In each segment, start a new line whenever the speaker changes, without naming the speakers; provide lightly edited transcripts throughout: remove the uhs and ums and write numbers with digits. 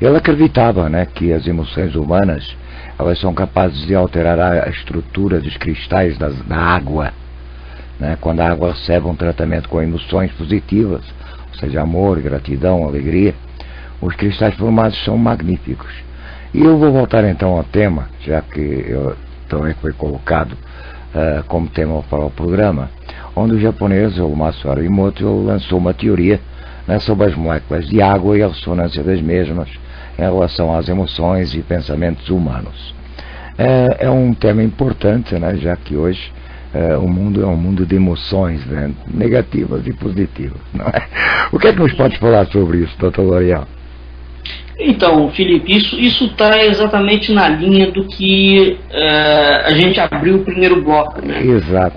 Ele acreditava, né, que as emoções humanas, elas são capazes de alterar a estrutura dos cristais da água, né? Quando a água recebe um tratamento com emoções positivas, ou seja, amor, gratidão, alegria, os cristais formados são magníficos. E eu vou voltar então ao tema, já que eu também foi colocado como tema para o programa, onde o japonês, o Masaru Emoto, lançou uma teoria, né, sobre as moléculas de água e a ressonância das mesmas em relação às emoções e pensamentos humanos. É um tema importante, né, já que hoje o mundo é um mundo de emoções, né, negativas e positivas, não é? O que é que nos pode falar sobre isso, Dr. L'Oreal?
Então, Felipe, isso está exatamente na linha do que a gente abriu o primeiro bloco, né?
Exato.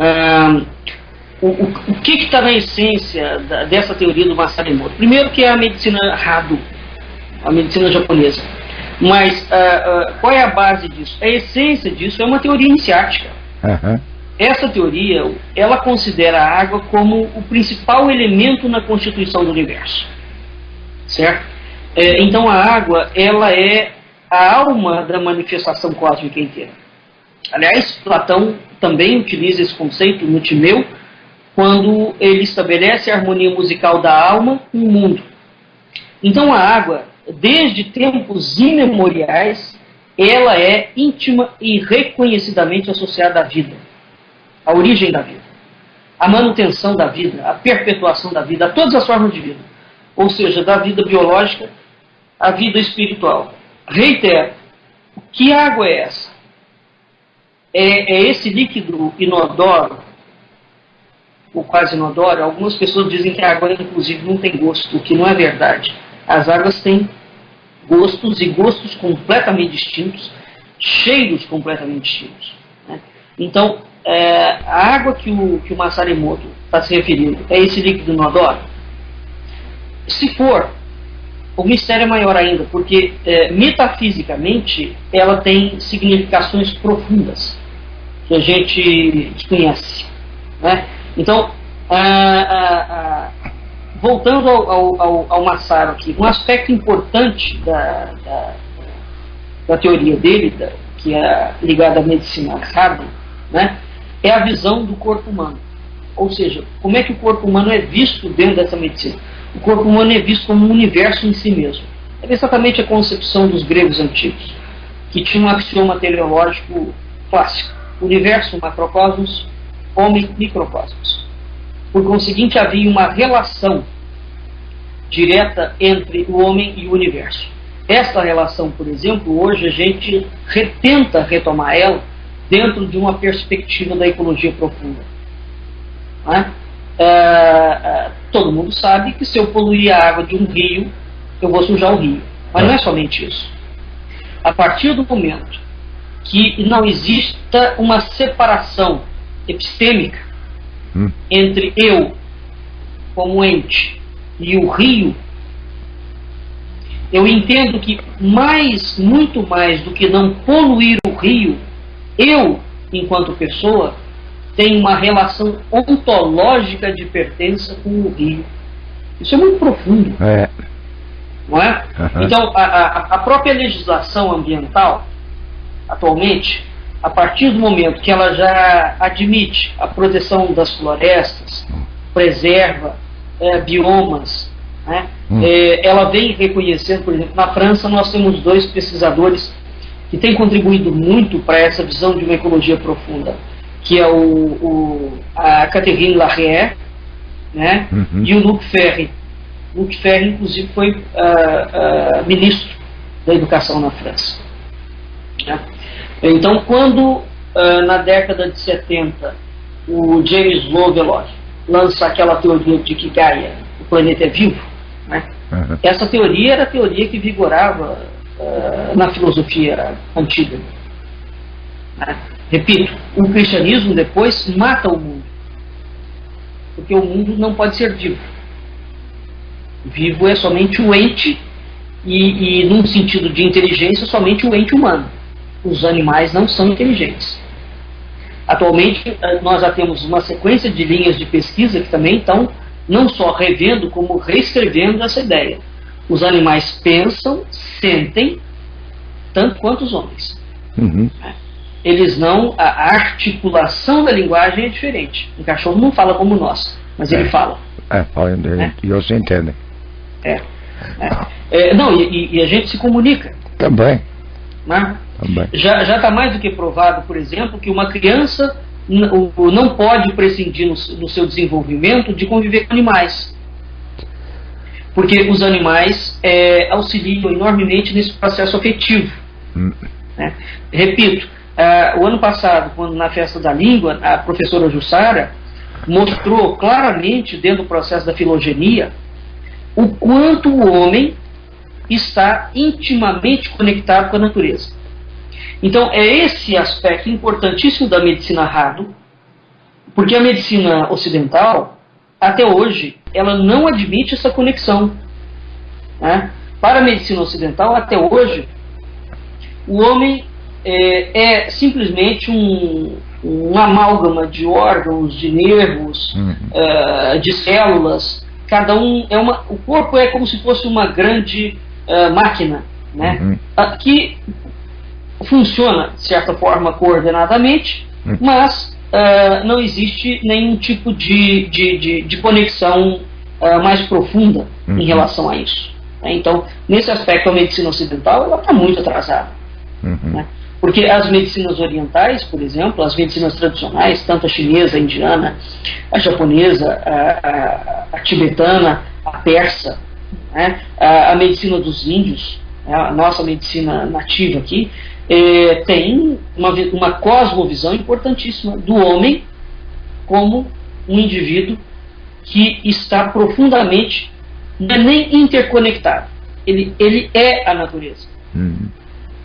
O que está na essência dessa teoria do Masaru Emoto? Primeiro que é a medicina Hado, a medicina japonesa. Mas qual é a base disso? A essência disso é uma teoria iniciática.
Uhum.
Essa teoria, ela considera a água como o principal elemento na constituição do universo. Certo? Então a água, ela é a alma da manifestação cósmica inteira. Aliás, Platão também utiliza esse conceito no Timeu, quando ele estabelece a harmonia musical da alma com o mundo. Então a água, desde tempos imemoriais, ela é íntima e reconhecidamente associada à vida, à origem da vida, à manutenção da vida, à perpetuação da vida, a todas as formas de vida. Ou seja, da vida biológica à vida espiritual. Reitero, que água é essa? É esse líquido inodoro, ou quase inodoro. Algumas pessoas dizem que a água, inclusive, não tem gosto, o que não é verdade. As águas têm gostos, e gostos completamente distintos, cheiros completamente distintos, né? Então, a água que o Masaru Emoto está se referindo é esse líquido inodoro? Se for, o mistério é maior ainda, porque metafisicamente ela tem significações profundas que a gente desconhece, né? Então, voltando ao Masaru aqui, um aspecto importante da teoria dele, que é ligada à medicina Hado, né, é a visão do corpo humano. Ou seja, como é que o corpo humano é visto dentro dessa medicina? O corpo humano é visto como um universo em si mesmo. É exatamente a concepção dos gregos antigos, que tinha um axioma teleológico clássico: universo, macrocosmos, homem, microcosmos. Por conseguinte, havia uma relação direta entre o homem e o universo. Esta relação, por exemplo, hoje a gente tenta retomar ela dentro de uma perspectiva da ecologia profunda, né? Todo mundo sabe que se eu poluir a água de um rio, eu vou sujar o rio. Mas não é somente isso. A partir do momento que não exista uma separação epistêmica entre eu, como ente, e o rio, eu entendo que muito mais do que não poluir o rio, eu, enquanto pessoa, tenho uma relação ontológica de pertença com o rio. Isso é muito profundo. Não é? Uhum. Então, a própria legislação ambiental, atualmente, a partir do momento que ela já admite a proteção das florestas, preserva biomas, né? Ela vem reconhecendo, por exemplo, na França nós temos 2 pesquisadores que têm contribuído muito para essa visão de uma ecologia profunda, que é a Catherine Larrière, né? E o Luc Ferry. Luc Ferry, inclusive, foi ministro da Educação na França, né? Então, quando na década de 70 o James Lovelock lança aquela teoria de que Gaia, o planeta é vivo, né? Essa teoria era a teoria que vigorava na filosofia antiga, né? Repito, o cristianismo depois mata o mundo, porque o mundo não pode ser vivo. Vivo é somente o ente, e num sentido de inteligência, somente o ente humano. Os animais não são inteligentes. Atualmente, nós já temos uma sequência de linhas de pesquisa que também estão não só revendo, como reescrevendo essa ideia. Os animais pensam, sentem tanto quanto os homens.
Uhum.
Eles não... A articulação da linguagem é diferente. O cachorro não fala como nós, mas ele fala.
Fala e você entende.
Não, e a gente se comunica.
Também.
Né?
Também.
Já está mais do que provado, por exemplo, que uma criança não pode prescindir no seu desenvolvimento de conviver com animais. Porque os animais auxiliam enormemente nesse processo afetivo. Né? Repito, o ano passado, quando na Festa da Língua, a professora Jussara mostrou claramente, dentro do processo da filogenia, o quanto o homem está intimamente conectado com a natureza. Então, é esse aspecto importantíssimo da medicina Rado, porque a medicina ocidental, até hoje, ela não admite essa conexão. Né? Para a medicina ocidental, até hoje, o homem é simplesmente um amálgama de órgãos, de nervos, de células. Cada um o corpo é como se fosse uma grande máquina, né? Que funciona de certa forma coordenadamente, mas não existe nenhum tipo de conexão mais profunda em relação a isso. Né? Então, nesse aspecto, a medicina ocidental está muito atrasada. Né? Porque as medicinas orientais, por exemplo, as medicinas tradicionais, tanto a chinesa, a indiana, a japonesa, a tibetana, a persa, né? A medicina dos índios, a nossa medicina nativa aqui, tem uma cosmovisão importantíssima do homem como um indivíduo que está profundamente, não é nem interconectado, ele é a natureza.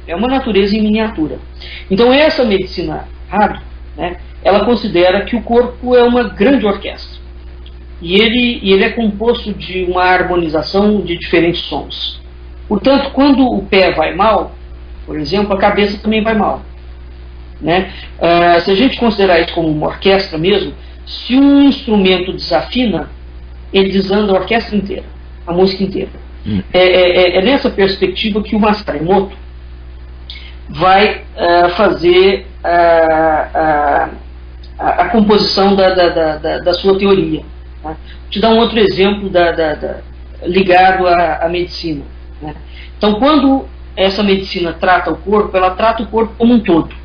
É uma natureza em miniatura. Então essa medicina Rado, né, ela considera que o corpo é uma grande orquestra. E ele é composto de uma harmonização de diferentes sons. Portanto, quando o pé vai mal, por exemplo, a cabeça também vai mal. Né? Se a gente considerar isso como uma orquestra mesmo, se um instrumento desafina, ele desanda a orquestra inteira, a música inteira. É nessa perspectiva que o Masaru Emoto vai fazer a composição da sua teoria. Tá? Vou te dar um outro exemplo ligado à medicina. Né? Então, quando essa medicina trata o corpo, ela trata o corpo como um todo.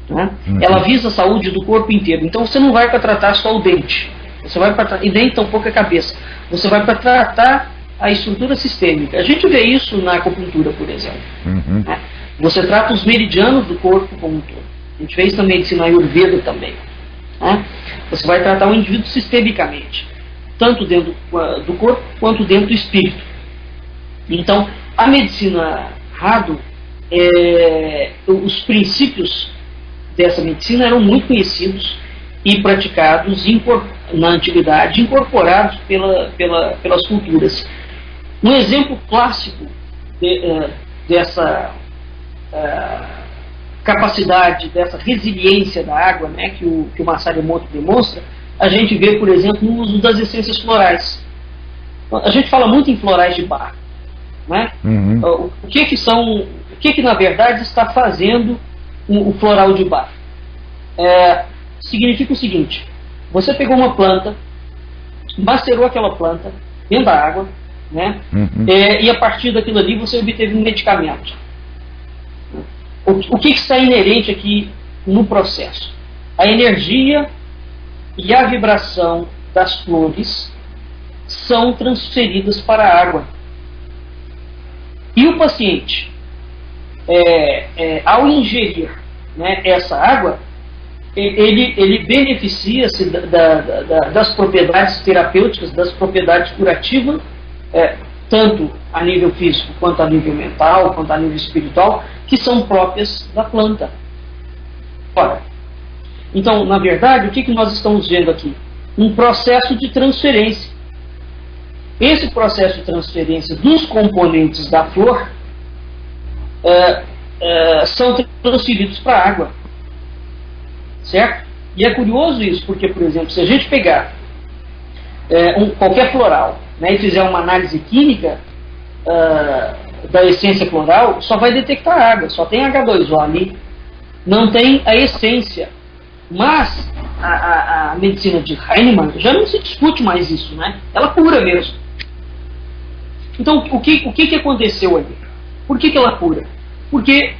Né? Ela visa a saúde do corpo inteiro. Então, você não vai para tratar só o dente, você vai para e nem tampouco a cabeça. Você vai para tratar a estrutura sistêmica. A gente vê isso na acupuntura, por exemplo. Né? Você trata os meridianos do corpo como um todo. A gente vê isso na medicina Ayurveda também. Né? Você vai tratar o indivíduo sistemicamente, tanto dentro do corpo quanto dentro do espírito. Então, a medicina Rado, os princípios dessa medicina eram muito conhecidos e praticados na antiguidade, incorporados pelas culturas. Um exemplo clássico dessa capacidade, dessa resiliência da água, né, que o Masaru Emoto demonstra, a gente vê, por exemplo, no uso das essências florais. A gente fala muito em florais de Bach. Né? O que na verdade está fazendo o floral de Bach? Significa o seguinte: você pegou uma planta, macerou aquela planta dentro da água, né? E a partir daquilo ali você obteve um medicamento. O que está inerente aqui no processo? A energia e a vibração das flores são transferidas para a água. E o paciente, ao ingerir, né, essa água, ele beneficia-se das propriedades terapêuticas, das propriedades curativas, tanto a nível físico, quanto a nível mental, quanto a nível espiritual, que são próprias da planta. Ora, então, na verdade, o que nós estamos vendo aqui? Um processo de transferência. Esse processo de transferência dos componentes da flor são transferidos para a água. Certo? E é curioso isso, porque, por exemplo, se a gente pegar qualquer floral, né, e fizer uma análise química, da essência floral, só vai detectar água, só tem H2O ali, não tem a essência. Mas a medicina de Hahnemann já não se discute mais isso, né? Ela cura mesmo. Então, o que aconteceu ali? Por que ela cura? Porque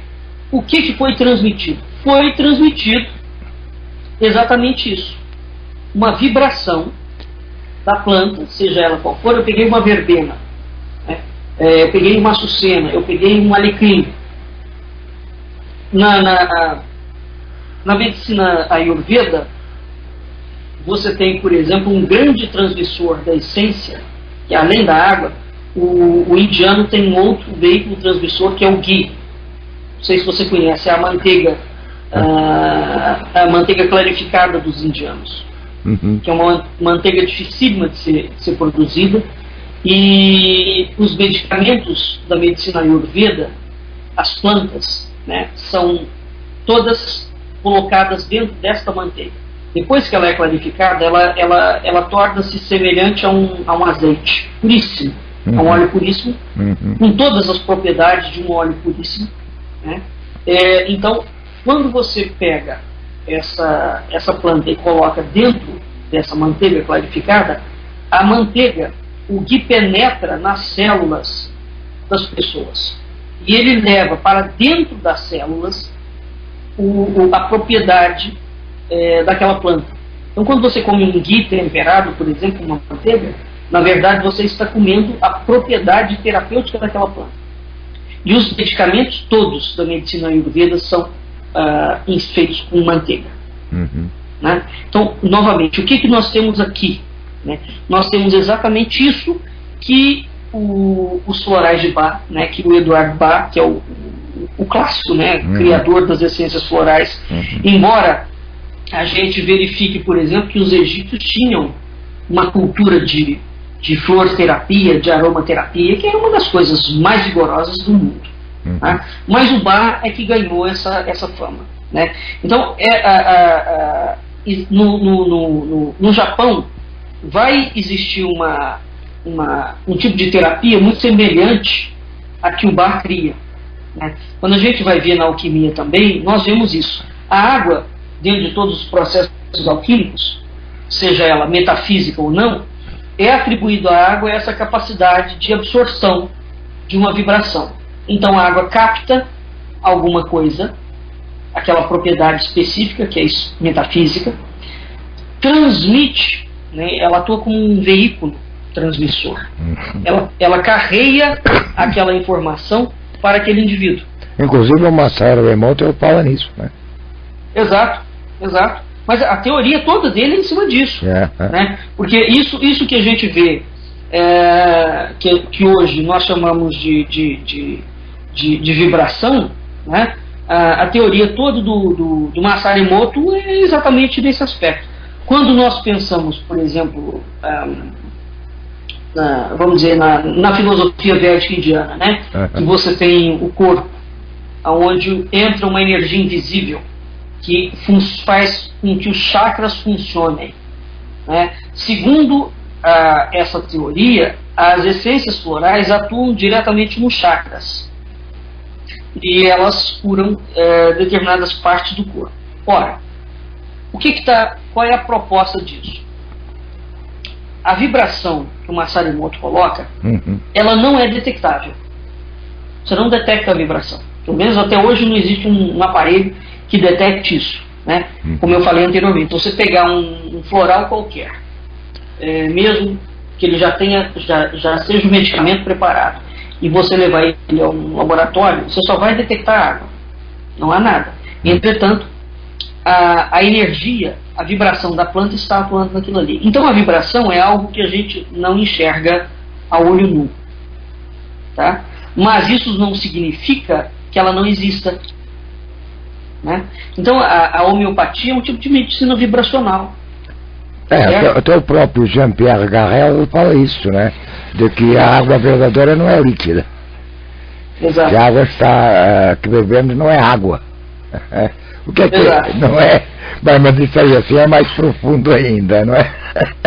o que foi transmitido? Foi transmitido exatamente isso. Uma vibração da planta, seja ela qual for. Eu peguei uma verbena, né? Eu peguei uma açucena, eu peguei um alecrim. Na medicina Ayurveda, você tem, por exemplo, um grande transmissor da essência, que além da água, o indiano tem um outro veículo transmissor, que é o ghee. Não sei se você conhece, é a manteiga clarificada dos indianos, que é uma manteiga dificílima de ser produzida. E os medicamentos da medicina Ayurveda, as plantas, né, são todas colocadas dentro desta manteiga. Depois que ela é clarificada, ela torna-se semelhante a um azeite puríssimo, a um óleo puríssimo, com todas as propriedades de um óleo puríssimo, né? Então, quando você pega essa planta e coloca dentro dessa manteiga clarificada, a manteiga, o ghee penetra nas células das pessoas. E ele leva para dentro das células a propriedade daquela planta. Então, quando você come um ghee temperado, por exemplo, uma manteiga, na verdade você está comendo a propriedade terapêutica daquela planta. E os medicamentos todos da medicina Ayurveda são feitos com manteiga. Né? Então, novamente, o que nós temos aqui? Né? Nós temos exatamente isso que os florais de Bach, né, que o Eduard Bach, que é o clássico, né, criador das essências florais, embora a gente verifique, por exemplo, que os egípcios tinham uma cultura de flor terapia, de aromaterapia, que era uma das coisas mais vigorosas do mundo. Tá? Mas o Bach é que ganhou essa fama. Né? Então, no Japão, vai existir um tipo de terapia muito semelhante à que o Bach cria. Né? Quando a gente vai ver na alquimia também, nós vemos isso. A água, dentro de todos os processos alquímicos, seja ela metafísica ou não, é atribuído à água essa capacidade de absorção de uma vibração. Então a água capta alguma coisa, aquela propriedade específica, que é metafísica, transmite, né, ela atua como um veículo transmissor. Ela carreia aquela informação para aquele indivíduo.
Inclusive o Masaru Emoto fala nisso, né?
Exato. Mas a teoria toda dele é em cima disso. Né? Porque isso que a gente vê, que hoje nós chamamos de vibração, né? A teoria toda do Masaru Emoto é exatamente nesse aspecto. Quando nós pensamos, por exemplo, vamos dizer, na filosofia védica indiana, né? Que você tem o corpo, onde entra uma energia invisível, que faz com que os chakras funcionem. Né? Segundo essa teoria, as essências florais atuam diretamente nos chakras e elas curam determinadas partes do corpo. Ora, qual é a proposta disso? A vibração que o Masaru Emoto coloca, ela não é detectável. Você não detecta a vibração. Pelo menos até hoje não existe um aparelho que detecte isso, né? Como eu falei anteriormente. Então, você pegar um floral qualquer, mesmo que ele já seja um medicamento preparado, e você levar ele a um laboratório, você só vai detectar água, não há nada. Entretanto, a energia, a vibração da planta está atuando naquilo ali. Então a vibração é algo que a gente não enxerga a olho nu, tá? Mas isso não significa que ela não exista. Né? Então a homeopatia é um tipo de medicina vibracional.
Até o próprio Jean-Pierre Garel fala isso, né? De que a água verdadeira não é líquida.
Exato.
Que a água que bebemos não é água. O que não é? Mas isso aí assim é mais profundo ainda, não é?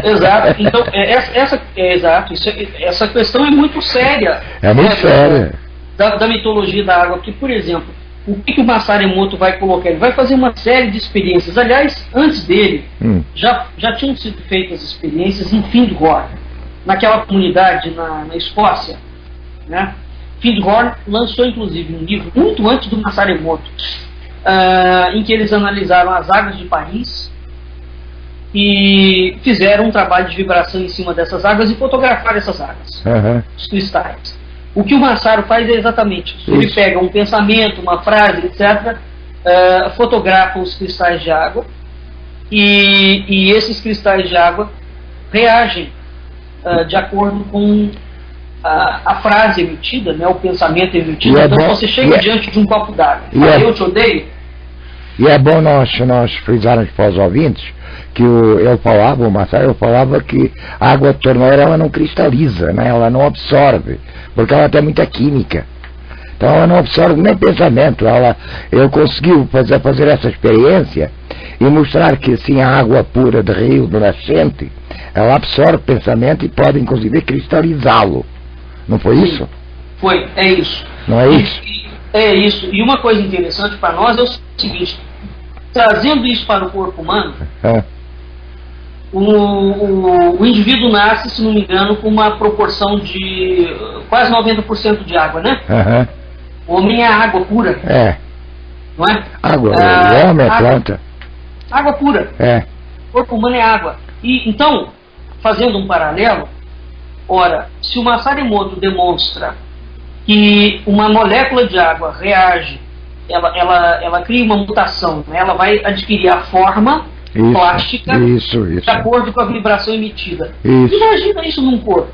Exato. Então essa questão é muito séria.
É muito séria.
da mitologia da água, porque, por exemplo, o que o Masaru Emoto vai colocar? Ele vai fazer uma série de experiências. Aliás, antes dele, já tinham sido feitas experiências em Findhorn, naquela comunidade na Escócia, né? Findhorn lançou, inclusive, um livro muito antes do Masaru Emoto, em que eles analisaram as águas de Paris e fizeram um trabalho de vibração em cima dessas águas e fotografaram essas águas, os cristais. O que o Masaru faz é exatamente isso. Ele pega um pensamento, uma frase, etc., fotografa os cristais de água e esses cristais de água reagem de acordo com a frase emitida, né, o pensamento emitido. Então você chega diante de um copo d'água. Eu te odeio.
E é bom nós frisarmos para os ouvintes que o Masaru falava que a água de torneira ela não cristaliza, né? Ela não absorve, porque ela tem muita química. Então ela não absorve nem pensamento. Ele conseguiu fazer essa experiência e mostrar que assim a água pura de rio, de nascente, ela absorve pensamento e pode inclusive cristalizá-lo. Não foi isso?
Foi, é isso.
Não é isso?
É isso. E uma coisa interessante para nós é o seguinte: trazendo isso para o corpo humano, o indivíduo nasce, se não me engano, com uma proporção de quase 90% de água, né? O homem é água pura. Não é?
Água, o homem é planta.
Água pura. O corpo humano é água. E então, fazendo um paralelo, ora, se o Masaru Emoto demonstra que uma molécula de água reage, ela cria uma mutação, né? Ela vai adquirir a forma plástica de acordo com a vibração emitida. Imagina isso num corpo.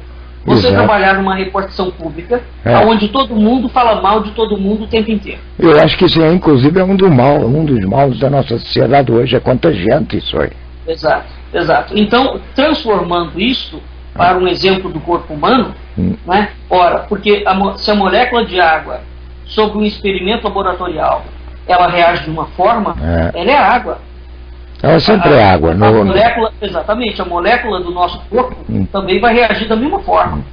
Você trabalhar numa repartição pública, onde todo mundo fala mal de todo mundo o tempo inteiro.
Eu acho que isso aí, inclusive, é um dos males da nossa sociedade hoje, é contagiante isso aí.
Exato. Então, transformando isso para um exemplo do corpo humano, né? Ora, porque se a molécula de água, sob um experimento laboratorial, ela reage de uma forma, ela é água.
Ela sempre é água.
Exatamente, a molécula do nosso corpo também vai reagir da mesma forma.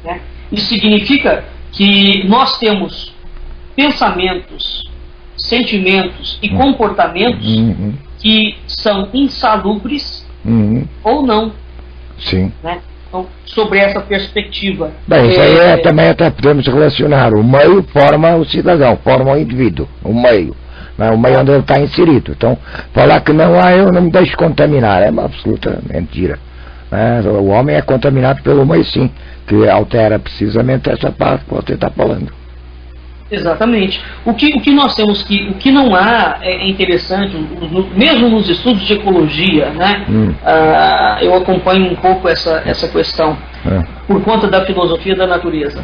Né? Isso significa que nós temos pensamentos, sentimentos e comportamentos que são insalubres ou não.
Sim.
Né? Então, sobre essa perspectiva.
Bem, isso aí também até podemos relacionar. O meio forma o cidadão, forma o indivíduo, o meio onde ele está inserido. Então, falar que não eu não me deixo contaminar é uma absoluta mentira. O homem é contaminado pelo meio, sim, que altera precisamente essa parte que você está falando.
Exatamente. O que nós temos o que não há é interessante, mesmo nos estudos de ecologia, né? Eu acompanho um pouco essa questão por conta da filosofia da natureza,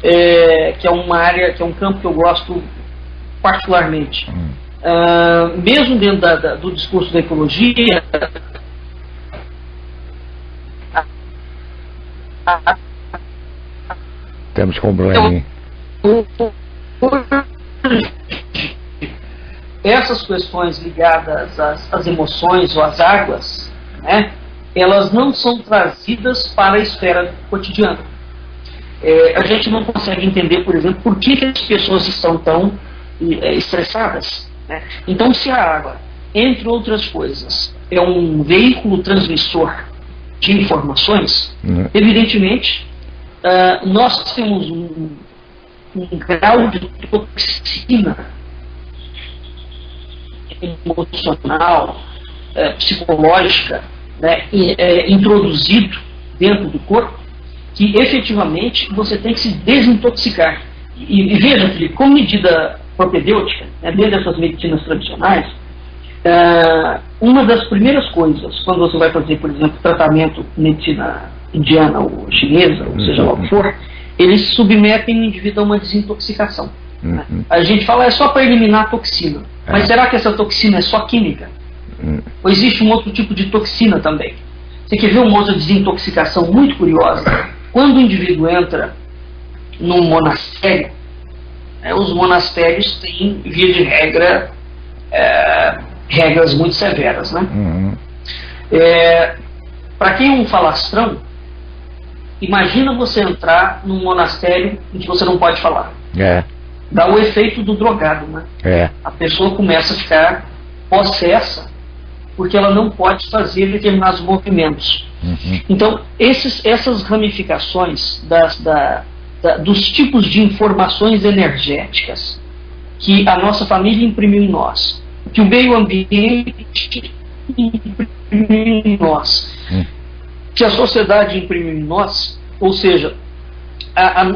que é uma área, que é um campo que eu gosto particularmente. Mesmo dentro do discurso da ecologia,
temos problema.
Essas questões ligadas às emoções ou às águas, né, elas não são trazidas para a esfera cotidiana. A gente não consegue entender, por exemplo, por que as pessoas estão tão estressadas. Né? Então, se a água, entre outras coisas, é um veículo transmissor de informações, evidentemente, nós temos um grau de toxina emocional, psicológica, né, introduzido dentro do corpo, que efetivamente você tem que se desintoxicar. E veja, Felipe, como medida propedêutica, né, dentro dessas medicinas tradicionais, uma das primeiras coisas, quando você vai fazer, por exemplo, tratamento medicina indiana ou chinesa, ou seja lá o que for, eles submetem o indivíduo a uma desintoxicação. Né? A gente fala é só para eliminar a toxina. Mas será que essa toxina é só química? Ou existe um outro tipo de toxina também? Você quer ver uma outra desintoxicação muito curiosa? Quando o indivíduo entra num monastério, os monastérios têm, via de regra, regras muito severas. Né? Para quem é um falastrão, Imagina você entrar num monastério em que você não pode falar. Dá o efeito do drogado, né? A pessoa começa a ficar possessa porque ela não pode fazer determinados movimentos. Então, essas ramificações dos tipos de informações energéticas que a nossa família imprimiu em nós, que o meio ambiente imprimiu em nós, que a sociedade imprimiu em nós, ou seja,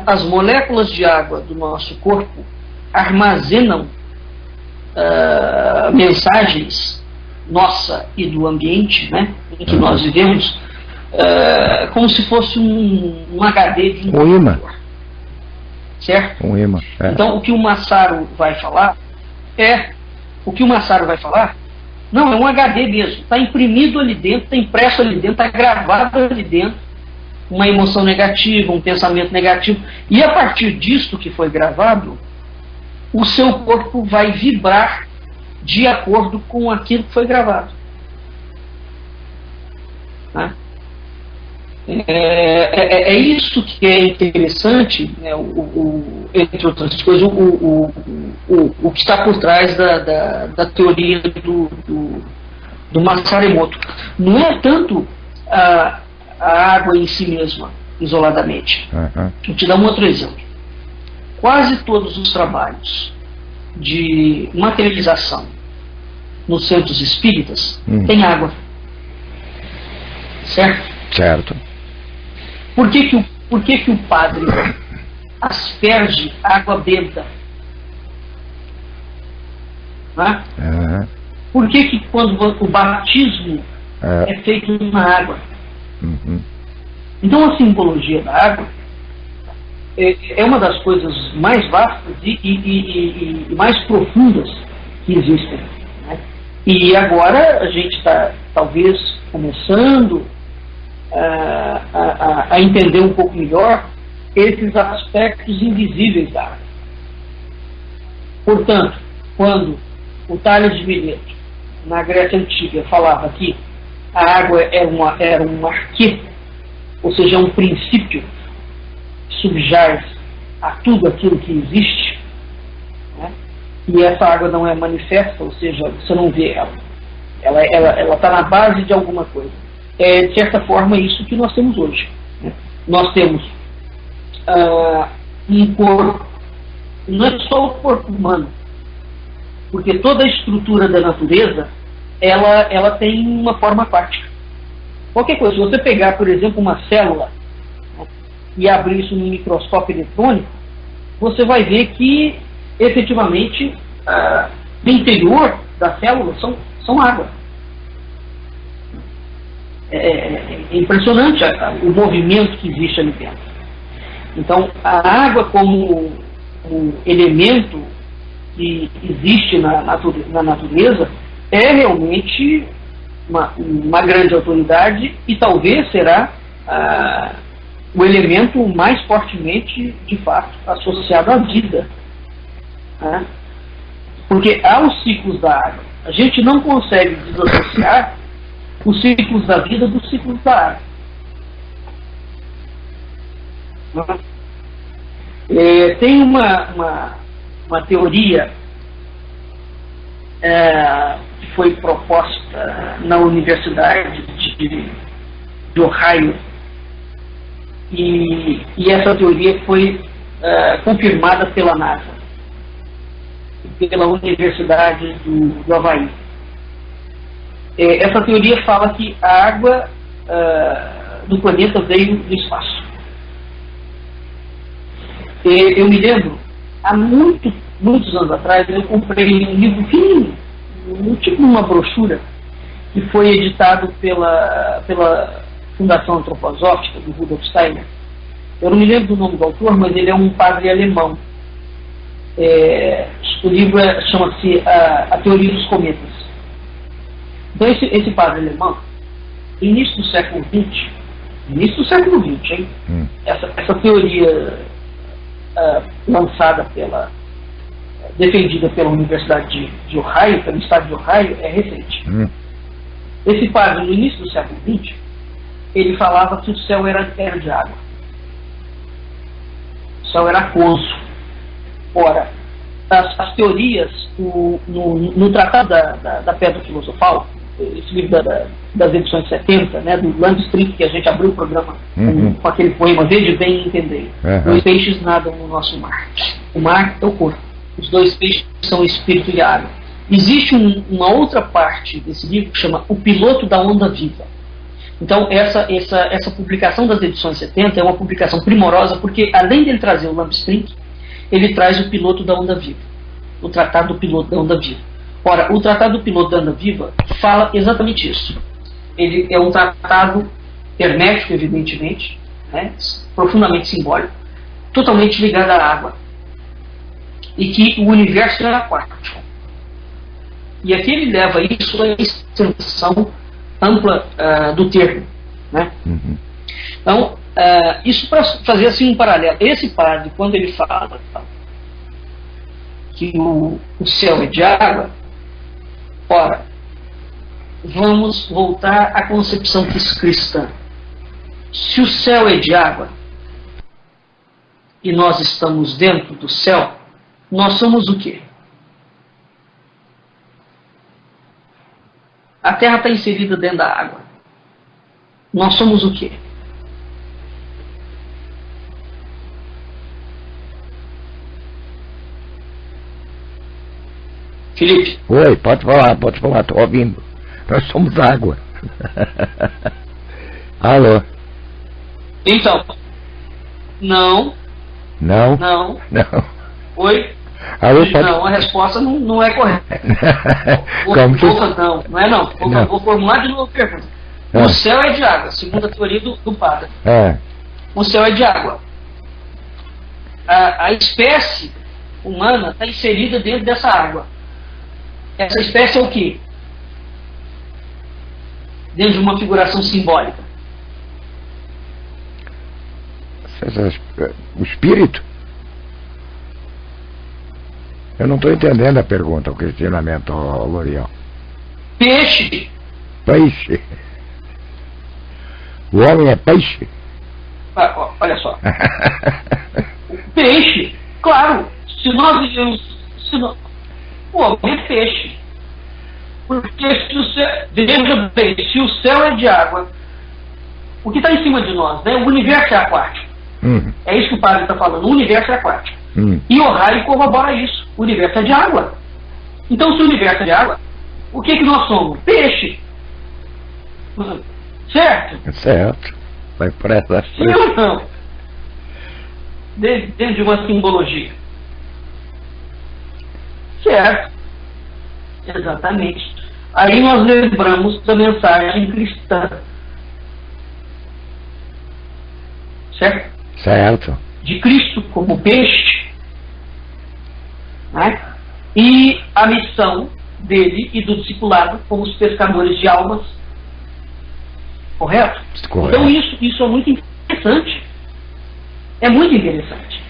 as moléculas de água do nosso corpo armazenam mensagens nossa e do ambiente, né, em que nós vivemos, como se fosse um HD de um
imã.
Certo?
Um imã.
Então, o que o Masaru vai falar não, é um HD mesmo, está imprimido ali dentro, está impresso ali dentro, está gravado ali dentro, uma emoção negativa, um pensamento negativo, e a partir disso que foi gravado, o seu corpo vai vibrar de acordo com aquilo que foi gravado. Né? É isso que é interessante, né, entre outras coisas, o que está por trás da teoria do Masaru Emoto. Não é tanto a água em si mesma, isoladamente. Vou te dar um outro exemplo. Quase todos os trabalhos de materialização nos centros espíritas têm água.
Certo.
Por que o padre asperge água benta? Né? Por que quando o batismo é feito na água? Então a simbologia da água é uma das coisas mais vastas e mais profundas que existem. Né? E agora a gente está talvez começando a entender um pouco melhor esses aspectos invisíveis da água. Portanto, quando o Tales de Mileto, na Grécia Antiga, falava que a água era um arquê, ou seja, um princípio que subjaz a tudo aquilo que existe, né? E essa água não é manifesta, ou seja, você não vê ela. Ela está na base de alguma coisa. De certa forma, é isso que nós temos hoje. Né? Nós temos um corpo, não é só o corpo humano, porque toda a estrutura da natureza, ela tem uma forma aquática. Qualquer coisa, se você pegar, por exemplo, uma célula, né, e abrir isso num microscópio eletrônico, você vai ver que, efetivamente, o interior da célula são água. É impressionante o movimento que existe ali dentro. Então, a água como um elemento que existe na natureza é realmente uma grande autoridade e talvez será o elemento mais fortemente, de fato, associado à vida. Né? Porque há os ciclos da água. A gente não consegue desassociar os ciclos da vida dos ciclos da água. Tem uma teoria que foi proposta na Universidade de Ohio, e essa teoria foi confirmada pela NASA e pela Universidade do Havaí. Essa teoria fala que a água do planeta veio do espaço. Eu me lembro, há muitos anos atrás, eu comprei um livro fininho, tipo uma brochura, que foi editado pela Fundação Antroposófica, do Rudolf Steiner. Eu não me lembro do nome do autor, mas ele é um padre alemão. O livro chama-se A Teoria dos Cometas. Então esse padre alemão, início do século XX, hein? Essa teoria defendida pela Universidade de Ohio, pelo estado de Ohio, é recente. Esse padre, no início do século XX, ele falava que o céu era de água. céu era aquoso. Ora, as teorias, no Tratado da Pedra Filosofal, esse livro das edições 70, né, do Lamstrink, que a gente abriu o programa com aquele poema Veja Bem e Entender. Dois peixes nadam no nosso mar. O mar é o corpo. Os dois peixes são o espírito e a água. Existe uma outra parte desse livro que chama O Piloto da Onda Viva. Então, essa publicação das edições 70 é uma publicação primorosa, porque além de ele trazer o Lamstrink, ele traz o Piloto da Onda Viva, o Tratado do Piloto da Onda Viva. Ora, o Tratado do Piloto da Onda Viva fala exatamente isso. Ele é um tratado hermético, evidentemente, né, profundamente simbólico, totalmente ligado à água, e que o universo é aquático. E aqui ele leva isso à extensão ampla do termo, né? Então, isso para fazer assim um paralelo. Esse padre, quando ele fala que o céu é de água, ora, vamos voltar à concepção cristã. Se o céu é de água e nós estamos dentro do céu, nós somos o quê? A Terra está inserida dentro da água. Nós somos o quê? Felipe?
Oi, pode falar, estou ouvindo. Nós somos água. Alô?
Então, não.
Não?
Não.
Não.
Oi?
Alô, pode...
Não, a resposta não é correta.
Como que...
Não é não. Vou formular de novo a pergunta. O céu é de água, segundo a teoria do padre. O céu é de água. A espécie humana está inserida dentro dessa água. Essa espécie é o quê? Dentro de uma figuração simbólica.
O espírito? Eu não estou entendendo a pergunta, o questionamento, Loriel.
Peixe.
Peixe. O homem é peixe?
Olha só. Peixe, claro. Se nós vivemos... O homem é peixe. Porque se o céu... Veja bem, se o céu é de água, o que está em cima de nós, né? O universo é aquático. É isso que o padre está falando. O universo é aquático. E o raio corrobora isso. O universo é de água. Então, se o universo é de água, o que nós somos? Peixe. Certo?
Certo. Vai por essa
frente. Sim ou não? Dentro de uma simbologia. Certo. Exatamente. Aí nós lembramos da mensagem cristã. Certo?
Certo.
De Cristo como peixe, né? E a missão dele e do discipulado como os pescadores de almas. Correto?
Correto.
Então isso é muito interessante. É muito interessante.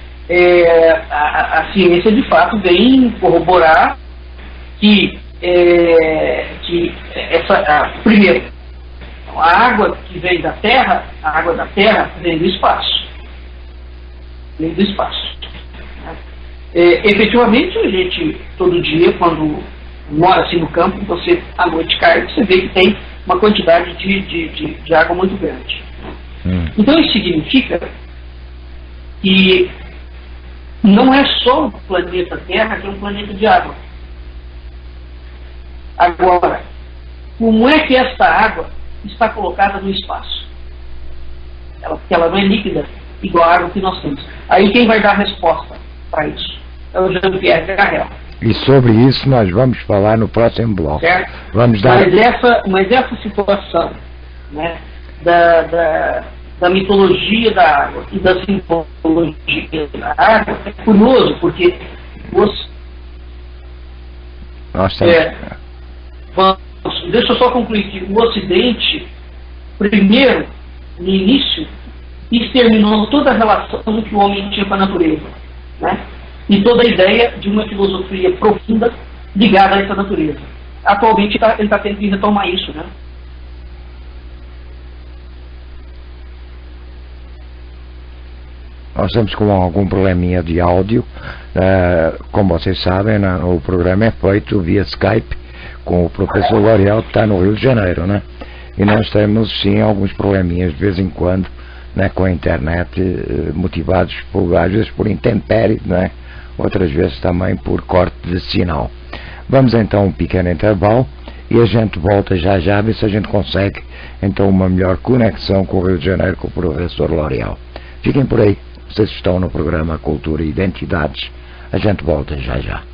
A ciência de fato vem corroborar que primeiro, a água que vem da Terra, a água da Terra vem do espaço. Vem do espaço. Efetivamente, a gente, todo dia, quando mora assim no campo, você, à noite cai, você vê que tem uma quantidade de água muito grande. Então, isso significa que não é só o planeta Terra que é um planeta de água. Agora, como é que essa água está colocada no espaço? Porque ela não é líquida, igual a água que nós temos. Aí quem vai dar a resposta para isso? É o Jean-Pierre Carrel.
E sobre isso nós vamos falar no próximo bloco.
Certo?
Vamos dar...
mas essa situação, né, da mitologia da água e da simbologia da água é curioso, porque deixa eu só concluir que o Ocidente, primeiro, no início, exterminou toda a relação que o homem tinha com a natureza, né? E toda a ideia de uma filosofia profunda ligada a essa natureza. Atualmente ele está tendo que retomar isso, né?
Nós estamos com algum probleminha de áudio. Como vocês sabem, o programa é feito via Skype com o professor L'Oréal, que está no Rio de Janeiro, né? E nós temos sim alguns probleminhas de vez em quando, né, com a internet, motivados às vezes por intempéries, né? Outras vezes também por corte de sinal. Vamos então a um pequeno intervalo e a gente volta já já, ver se a gente consegue então uma melhor conexão com o Rio de Janeiro, com o professor L'Oréal. Fiquem por aí, vocês estão no programa Cultura e Identidades. A gente volta já já.